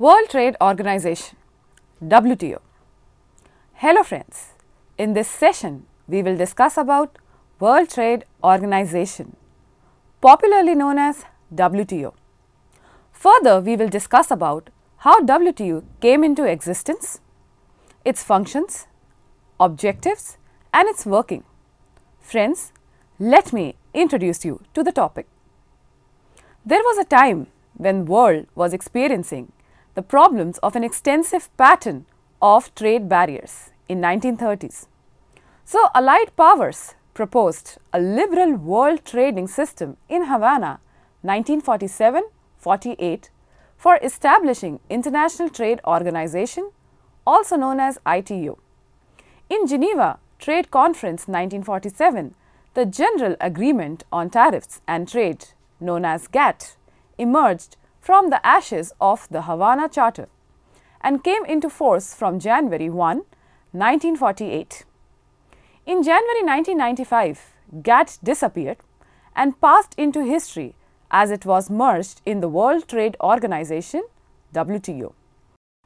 World Trade Organization WTO. Hello friends, in this session we will discuss about World Trade Organization, popularly known as WTO. Further, we will discuss about how WTO came into existence, its functions, objectives and its working. Friends, let me introduce you to the topic. There was a time when the world was experiencing the problems of an extensive pattern of trade barriers in 1930s. So, Allied powers proposed a liberal world trading system in Havana 1947-48 for establishing International Trade Organization, also known as ITO. In Geneva Trade Conference 1947, the General Agreement on Tariffs and Trade, known as GATT, emerged from the ashes of the Havana Charter and came into force from January 1, 1948. In January 1995, GATT disappeared and passed into history as it was merged in the World Trade Organization WTO.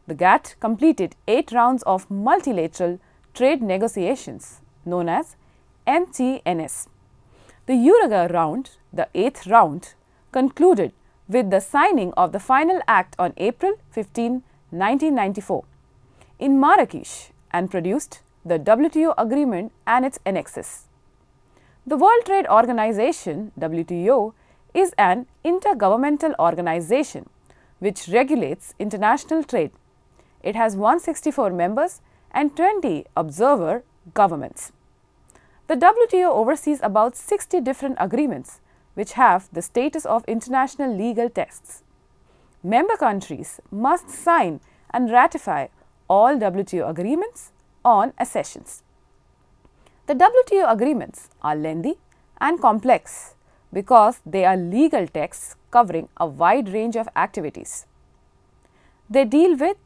The GATT completed 8 rounds of multilateral trade negotiations known as MTNS. The Uruguay Round, the 8th round, concluded with the signing of the final act on April 15, 1994 in Marrakesh and produced the WTO agreement and its annexes. The World Trade Organization WTO is an intergovernmental organization which regulates international trade. It has 164 members and 20 observer governments. The WTO oversees about 60 different agreements which have the status of international legal texts. Member countries must sign and ratify all WTO agreements on accessions. The WTO agreements are lengthy and complex because they are legal texts covering a wide range of activities. They deal with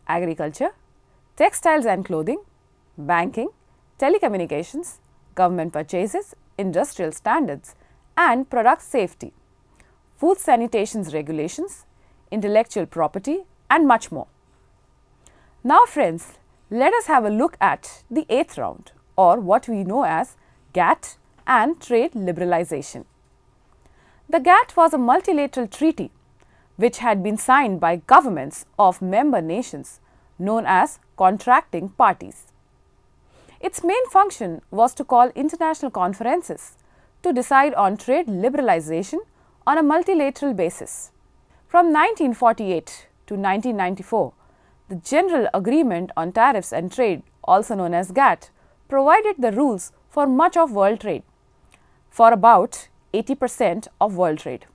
agriculture, textiles and clothing, banking, telecommunications, government purchases, industrial standards and product safety, food sanitation regulations, intellectual property and much more. Now friends, let us have a look at the 8th round or what we know as GATT and trade liberalization. The GATT was a multilateral treaty which had been signed by governments of member nations known as contracting parties. Its main function was to call international conferences to decide on trade liberalization on a multilateral basis. From 1948 to 1994, the General Agreement on Tariffs and Trade, also known as GATT, provided the rules for much of world trade, for about 80% of world trade,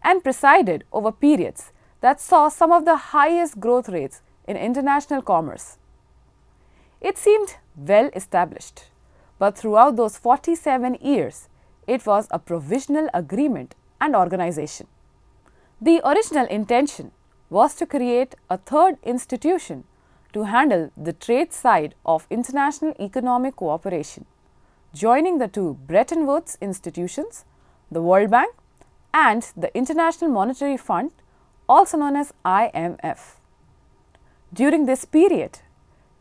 and presided over periods that saw some of the highest growth rates in international commerce. It seemed well established, but throughout those 47 years, it was a provisional agreement and organization. The original intention was to create a third institution to handle the trade side of international economic cooperation, joining the two Bretton Woods institutions, the World Bank and the International Monetary Fund, also known as IMF. During this period,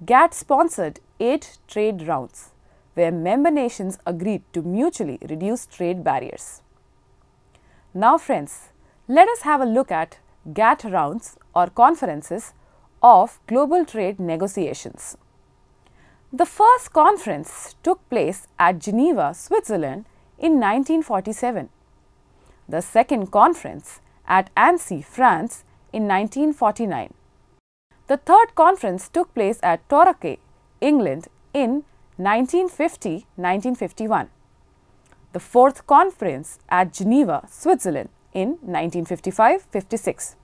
GATT sponsored 8 trade rounds where member nations agreed to mutually reduce trade barriers. Now friends, let us have a look at GATT rounds or conferences of global trade negotiations. The first conference took place at Geneva, Switzerland in 1947. The second conference at Annecy, France in 1949. The third conference took place at Torquay, England in 1950-1951. The fourth conference at Geneva, Switzerland in 1955-56.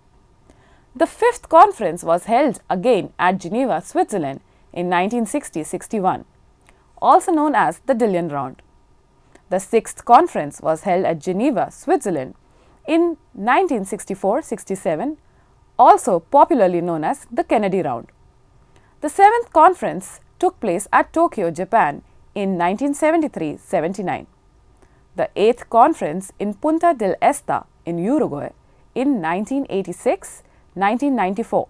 The fifth conference was held again at Geneva, Switzerland in 1960-61, also known as the Dillon Round. The sixth conference was held at Geneva, Switzerland in 1964-67, also popularly known as the Kennedy Round. The seventh conference took place at Tokyo, Japan in 1973-79. The eighth conference in Punta del Este in Uruguay in 1986 1994.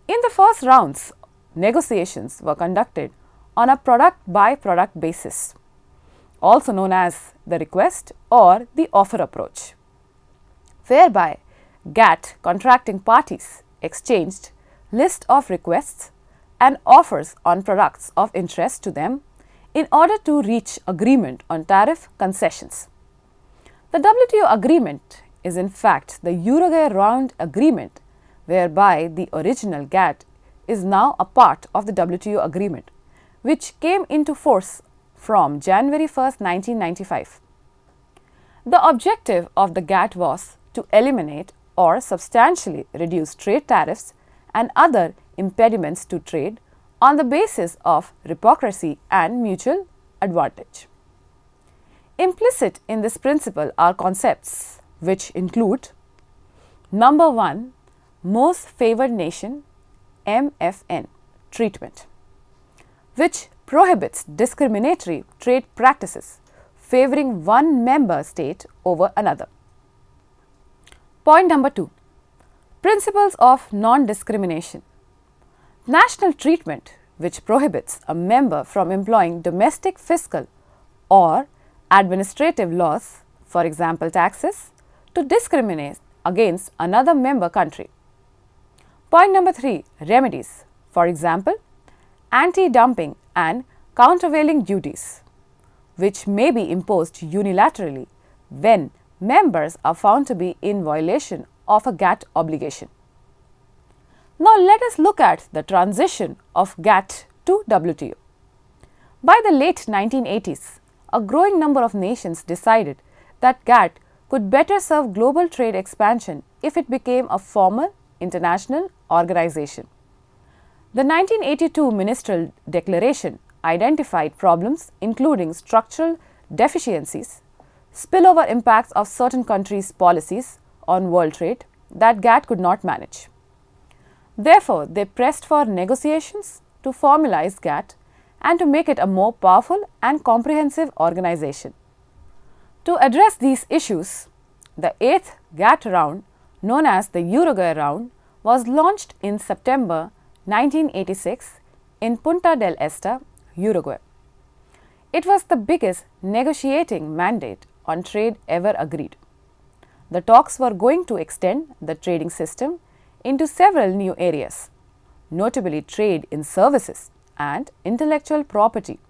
In the first rounds, negotiations were conducted on a product-by-product basis, also known as the request or the offer approach, whereby GATT contracting parties exchanged list of requests and offers on products of interest to them in order to reach agreement on tariff concessions. The WTO agreement is in fact the Uruguay Round agreement, whereby the original GATT is now a part of the WTO agreement, which came into force from January 1, 1995. The objective of the GATT was to eliminate or substantially reduce trade tariffs and other impediments to trade on the basis of reciprocity and mutual advantage. Implicit in this principle are concepts which include: number 1, most favored nation (MFN) treatment, which prohibits discriminatory trade practices favoring one member state over another. Point number 2, principles of non-discrimination. National treatment, which prohibits a member from employing domestic fiscal or administrative laws, for example taxes, to discriminate against another member country. Point number 3, remedies, for example anti-dumping and countervailing duties, which may be imposed unilaterally when members are found to be in violation of a GATT obligation. Now let us look at the transition of GATT to WTO. By the late 1980s, a growing number of nations decided that GATT could better serve global trade expansion if it became a formal international organization. The 1982 Ministerial Declaration identified problems including structural deficiencies, spillover impacts of certain countries' policies on world trade that GATT could not manage. Therefore, they pressed for negotiations to formalize GATT and to make it a more powerful and comprehensive organization. To address these issues, the 8th GATT round, known as the Uruguay Round, was launched in September 1986 in Punta del Este, Uruguay. It was the biggest negotiating mandate on trade ever agreed. The talks were going to extend the trading system into several new areas, notably trade in services and intellectual property,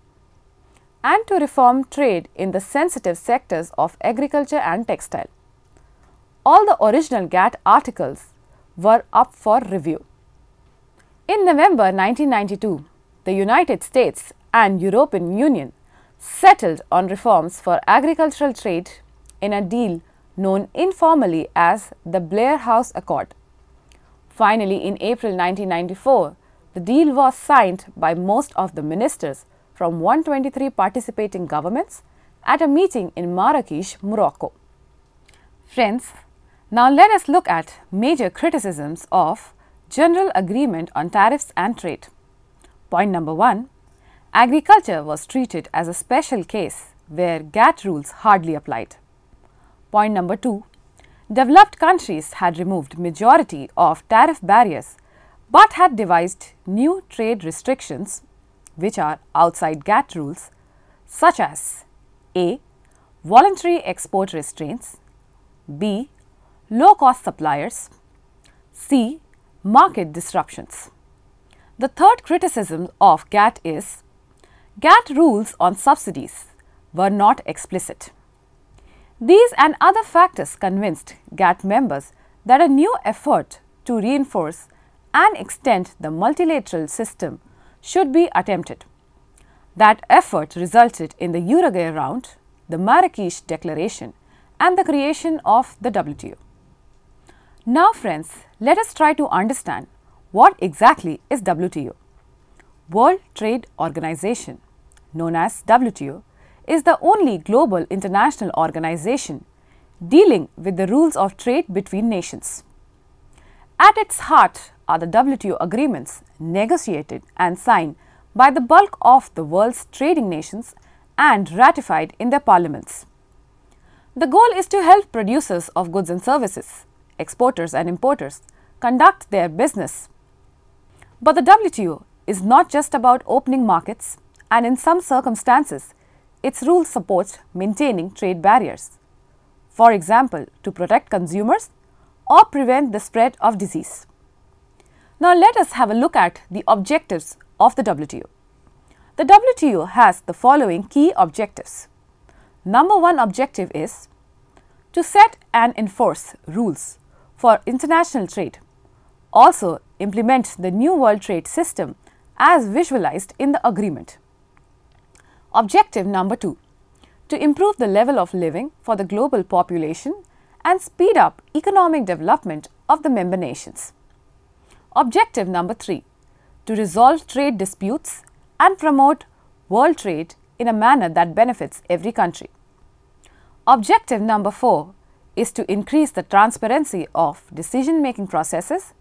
and to reform trade in the sensitive sectors of agriculture and textile. All the original GATT articles were up for review. In November 1992, the United States and European Union settled on reforms for agricultural trade in a deal known informally as the Blair House Accord. Finally, in April 1994, the deal was signed by most of the ministers from 123 participating governments at a meeting in Marrakech, Morocco. Friends, now let us look at major criticisms of General Agreement on Tariffs and Trade. Point number 1, agriculture was treated as a special case where GATT rules hardly applied. Point number 2, developed countries had removed majority of tariff barriers but had devised new trade restrictions which are outside GATT rules, such as A. Voluntary export restraints, B. Low-cost suppliers, C. Market disruptions. The third criticism of GATT is GATT rules on subsidies were not explicit. These and other factors convinced GATT members that a new effort to reinforce and extend the multilateral system should be attempted. That effort resulted in the Uruguay Round, the Marrakech Declaration, and the creation of the WTO. Now friends, let us try to understand what exactly is WTO. World Trade Organization, known as WTO, is the only global international organization dealing with the rules of trade between nations. At its heart are the WTO agreements negotiated and signed by the bulk of the world's trading nations and ratified in their parliaments. The goal is to help producers of goods and services, exporters and importers conduct their business. But the WTO is not just about opening markets, and in some circumstances, its rules support maintaining trade barriers. For example, to protect consumers or prevent the spread of disease. Now let us have a look at the objectives of the WTO. The WTO has the following key objectives. Number one objective is to set and enforce rules for international trade. Also implement the new world trade system as visualized in the agreement. Objective number 2, to improve the level of living for the global population and speed up economic development of the member nations. Objective number 3, to resolve trade disputes and promote world trade in a manner that benefits every country. Objective number 4 is to increase the transparency of decision-making processes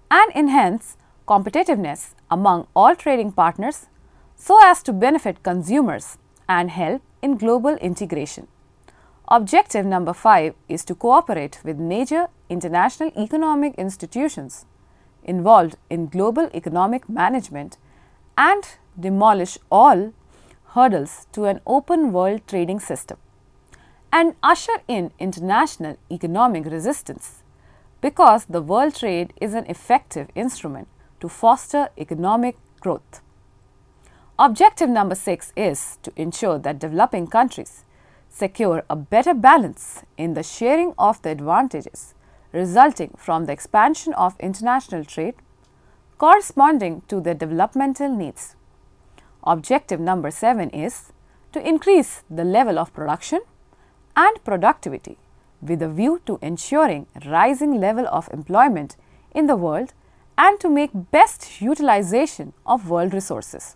and enhance competitiveness among all trading partners so as to benefit consumers and help in global integration. Objective number 5 is to cooperate with major international economic institutions involved in global economic management and demolish all hurdles to an open world trading system and usher in international economic resistance, because the world trade is an effective instrument to foster economic growth. Objective number 6 is to ensure that developing countries secure a better balance in the sharing of the advantages resulting from the expansion of international trade corresponding to their developmental needs. Objective number 7 is to increase the level of production and productivity with a view to ensuring rising level of employment in the world and to make best utilization of world resources.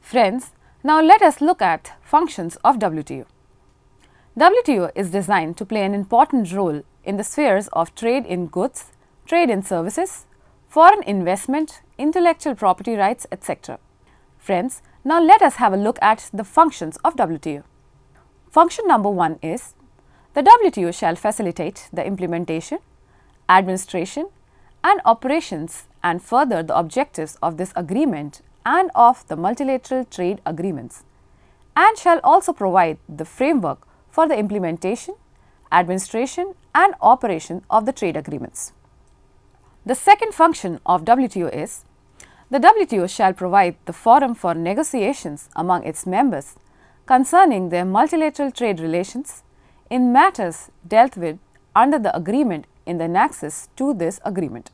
Friends, now let us look at functions of WTO. WTO is designed to play an important role in the spheres of trade in goods, trade in services, foreign investment, intellectual property rights, etc. Friends, now let us have a look at the functions of WTO. Function number 1 is the WTO shall facilitate the implementation, administration and operations and further the objectives of this agreement and of the multilateral trade agreements, and shall also provide the framework for the implementation, administration and operation of the trade agreements. The second function of WTO is the WTO shall provide the forum for negotiations among its members concerning their multilateral trade relations in matters dealt with under the agreement in the annexes to this agreement.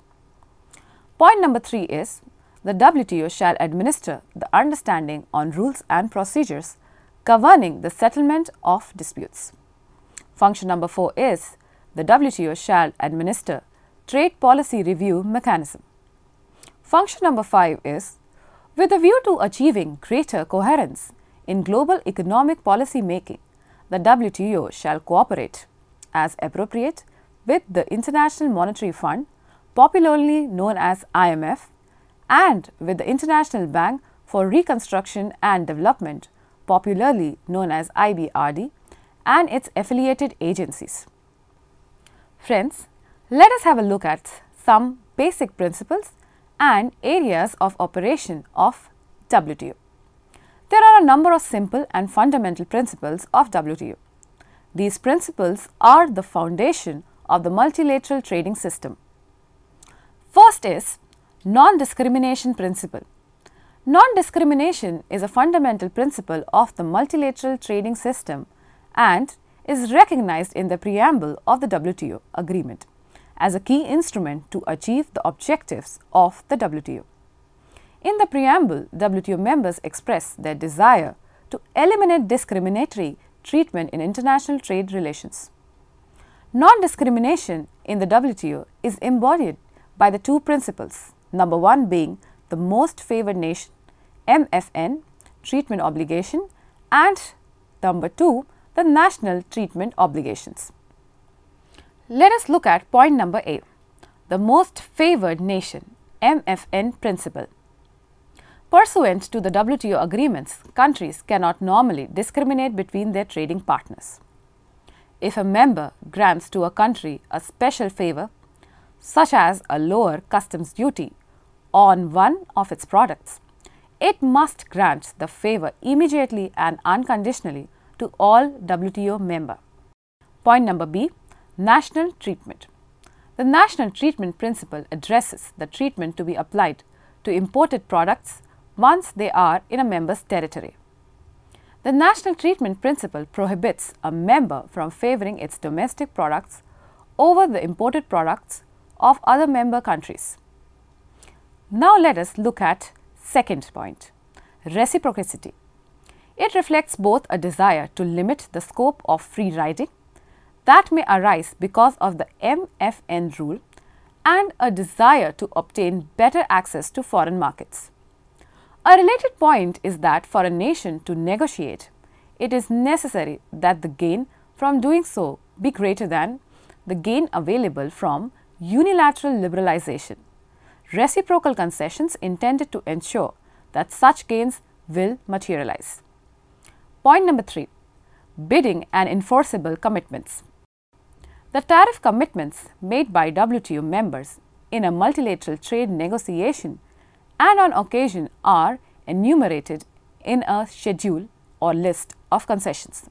Point number 3 is the WTO shall administer the understanding on rules and procedures governing the settlement of disputes. Function number 4 is the WTO shall administer trade policy review mechanism. Function number 5 is with a view to achieving greater coherence in global economic policy making, the WTO shall cooperate as appropriate with the International Monetary Fund, popularly known as IMF, and with the International Bank for Reconstruction and Development, popularly known as IBRD, and its affiliated agencies. Friends, let us have a look at some basic principles and areas of operation of WTO. There are a number of simple and fundamental principles of WTO. These principles are the foundation of the multilateral trading system. First is non-discrimination principle. Non-discrimination is a fundamental principle of the multilateral trading system and is recognized in the preamble of the WTO agreement as a key instrument to achieve the objectives of the WTO. In the preamble, WTO members express their desire to eliminate discriminatory treatment in international trade relations. Non-discrimination in the WTO is embodied by the two principles, number 1 being the most favored nation, MFN, treatment obligation, and number 2, the national treatment obligations. Let us look at point number A, the most favored nation, MFN principle. Pursuant to the WTO agreements, countries cannot normally discriminate between their trading partners. If a member grants to a country a special favor, such as a lower customs duty on one of its products, it must grant the favor immediately and unconditionally to all WTO members. Point number B, national treatment. The national treatment principle addresses the treatment to be applied to imported products once they are in a member's territory. The national treatment principle prohibits a member from favoring its domestic products over the imported products of other member countries. Now let us look at second point, reciprocity. It reflects both a desire to limit the scope of free riding that may arise because of the MFN rule and a desire to obtain better access to foreign markets. A related point is that for a nation to negotiate, it is necessary that the gain from doing so be greater than the gain available from unilateral liberalization. Reciprocal concessions intended to ensure that such gains will materialize. Point number 3, bidding and enforceable commitments. The tariff commitments made by WTO members in a multilateral trade negotiation and on occasion are enumerated in a schedule or list of concessions.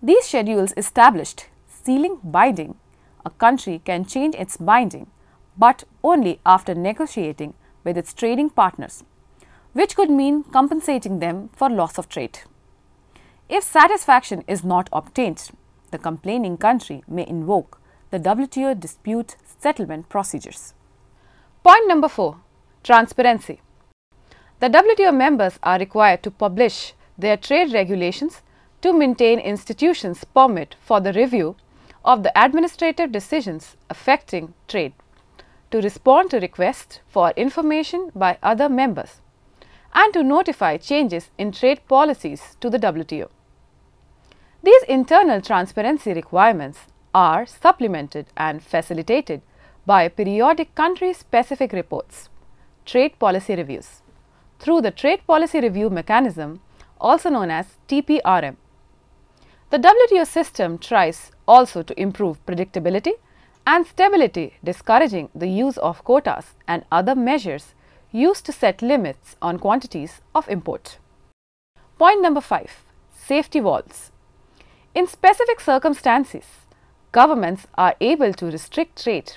These schedules established ceiling binding. A country can change its binding, but only after negotiating with its trading partners, which could mean compensating them for loss of trade. If satisfaction is not obtained, the complaining country may invoke the WTO dispute settlement procedures. Point number 4, transparency. The WTO members are required to publish their trade regulations to maintain institutions' permit for the review of the administrative decisions affecting trade, to respond to requests for information by other members, and to notify changes in trade policies to the WTO. These internal transparency requirements are supplemented and facilitated by periodic country-specific reports, trade policy reviews, through the Trade Policy Review Mechanism, also known as TPRM. The WTO system tries also to improve predictability and stability, discouraging the use of quotas and other measures used to set limits on quantities of import. Point number 5, safety valves. In specific circumstances, governments are able to restrict trade.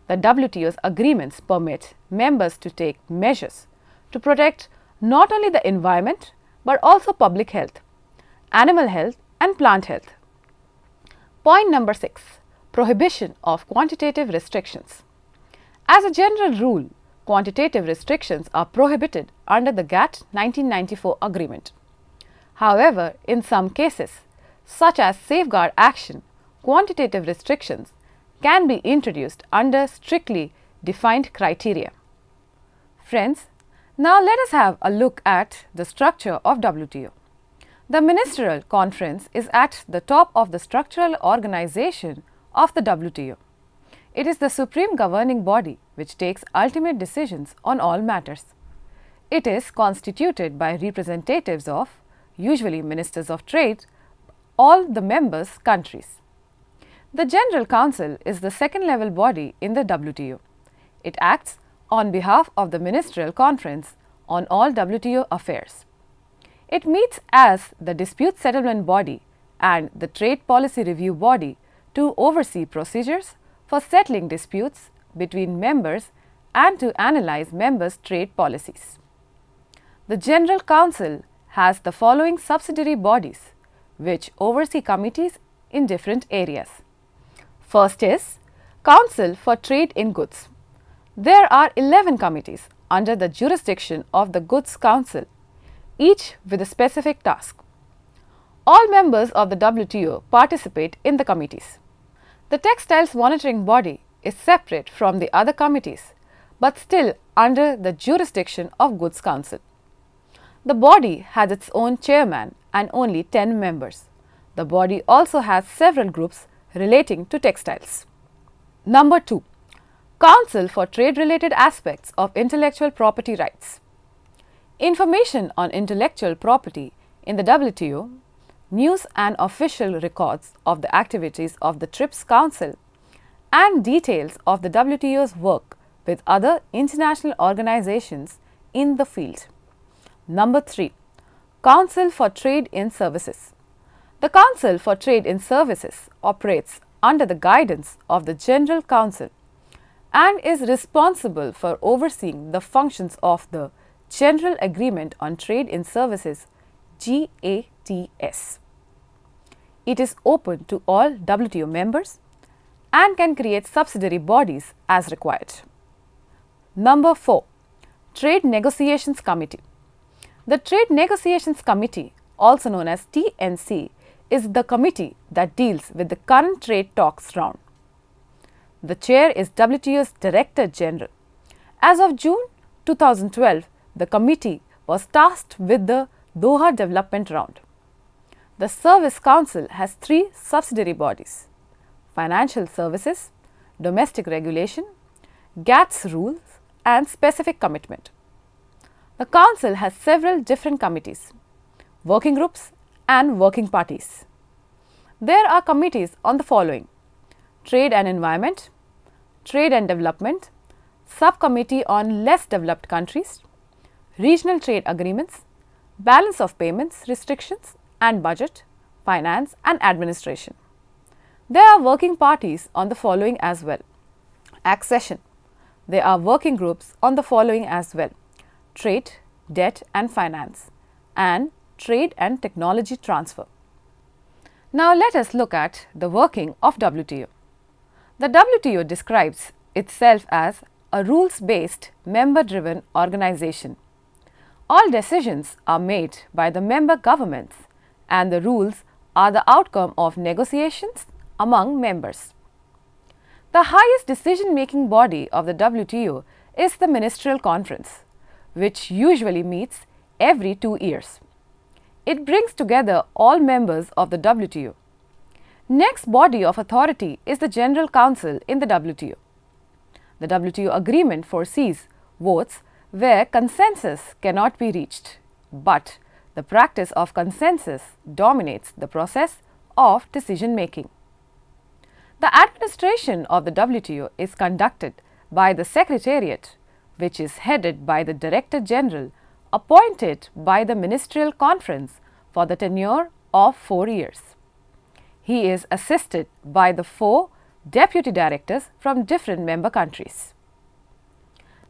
The WTO's agreements permit members to take measures to protect not only the environment but also public health, animal health and plant health. Point number 6, prohibition of quantitative restrictions. As a general rule, quantitative restrictions are prohibited under the GATT 1994 agreement. However, in some cases, such as safeguard action, quantitative restrictions can be introduced under strictly defined criteria. Friends, now let us have a look at the structure of WTO. The Ministerial Conference is at the top of the structural organization of the WTO. It is the supreme governing body which takes ultimate decisions on all matters. It is constituted by representatives of, usually ministers of trade, all the members' countries. The General Council is the second level body in the WTO. It acts on behalf of the Ministerial Conference on all WTO affairs. It meets as the dispute settlement body and the trade policy review body to oversee procedures for settling disputes between members and to analyze members' trade policies. The General Council has the following subsidiary bodies which oversee committees in different areas. First is Council for Trade in Goods. There are 11 committees under the jurisdiction of the Goods Council, each with a specific task. All members of the WTO participate in the committees. The Textiles Monitoring Body is separate from the other committees, but still under the jurisdiction of Goods Council. The body has its own chairman and only 10 members. The body also has several groups relating to textiles. Number 2. Council for Trade-related aspects of intellectual property rights. Information on intellectual property in the WTO, news and official records of the activities of the TRIPS Council and details of the WTO's work with other international organizations in the field. Number 3. Council for Trade in Services. The Council for Trade in Services operates under the guidance of the General Council and is responsible for overseeing the functions of the General Agreement on Trade in Services GATS. It is open to all WTO members and can create subsidiary bodies as required. Number 4. Trade Negotiations Committee. The Trade Negotiations Committee, also known as TNC, is the committee that deals with the current trade talks round. The chair is WTO's Director General. As of June 2012, the committee was tasked with the Doha Development Round. The Service Council has 3 subsidiary bodies: Financial Services, Domestic Regulation, GATT's Rules and Specific Commitment. The Council has several different committees, working groups and working parties. There are committees on the following: Trade and Environment, Trade and Development, Subcommittee on Less Developed Countries, Regional Trade Agreements, Balance of Payments Restrictions and Budget, Finance and Administration. There are working parties on the following as well: Accession. There are working groups on the following as well: Trade, Debt and Finance, and Trade and Technology Transfer. Now let us look at the working of WTO. The WTO describes itself as a rules-based, member-driven organization. All decisions are made by the member governments and the rules are the outcome of negotiations among members. The highest decision-making body of the WTO is the Ministerial Conference, which usually meets every 2 years. It brings together all members of the WTO. Next body of authority is the General Council in the WTO. The WTO agreement foresees votes where consensus cannot be reached, but the practice of consensus dominates the process of decision making. The administration of the WTO is conducted by the Secretariat, which is headed by the Director General appointed by the Ministerial Conference for the tenure of 4 years. He is assisted by the 4 deputy directors from different member countries.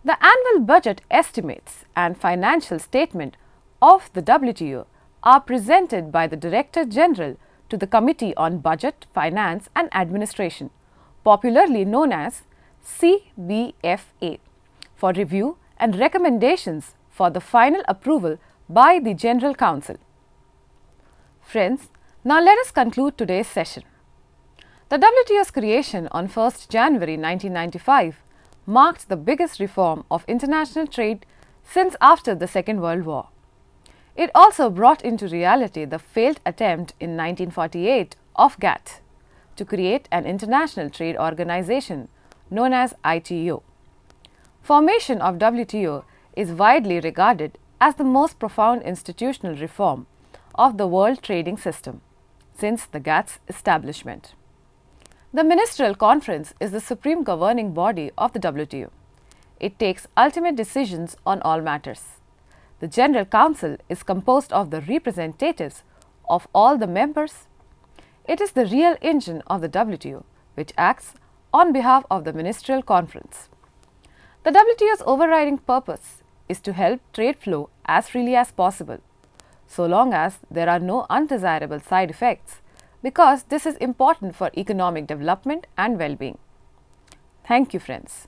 The annual budget estimates and financial statement of the WTO are presented by the Director General to the Committee on Budget, Finance and Administration, popularly known as CBFA, for review and recommendations for the final approval by the General Council. Friends, now let us conclude today's session. The WTO's creation on 1st January 1995 marked the biggest reform of international trade since after the Second World War. It also brought into reality the failed attempt in 1948 of GATT to create an international trade organization known as ITO. Formation of WTO is widely regarded as the most profound institutional reform of the world trading system since the GATT's establishment. The Ministerial Conference is the supreme governing body of the WTO. It takes ultimate decisions on all matters. The General Council is composed of the representatives of all the members. It is the real engine of the WTO, which acts on behalf of the Ministerial Conference. The WTO's overriding purpose is to help trade flow as freely as possible, so long as there are no undesirable side effects, because this is important for economic development and well-being. Thank you, friends.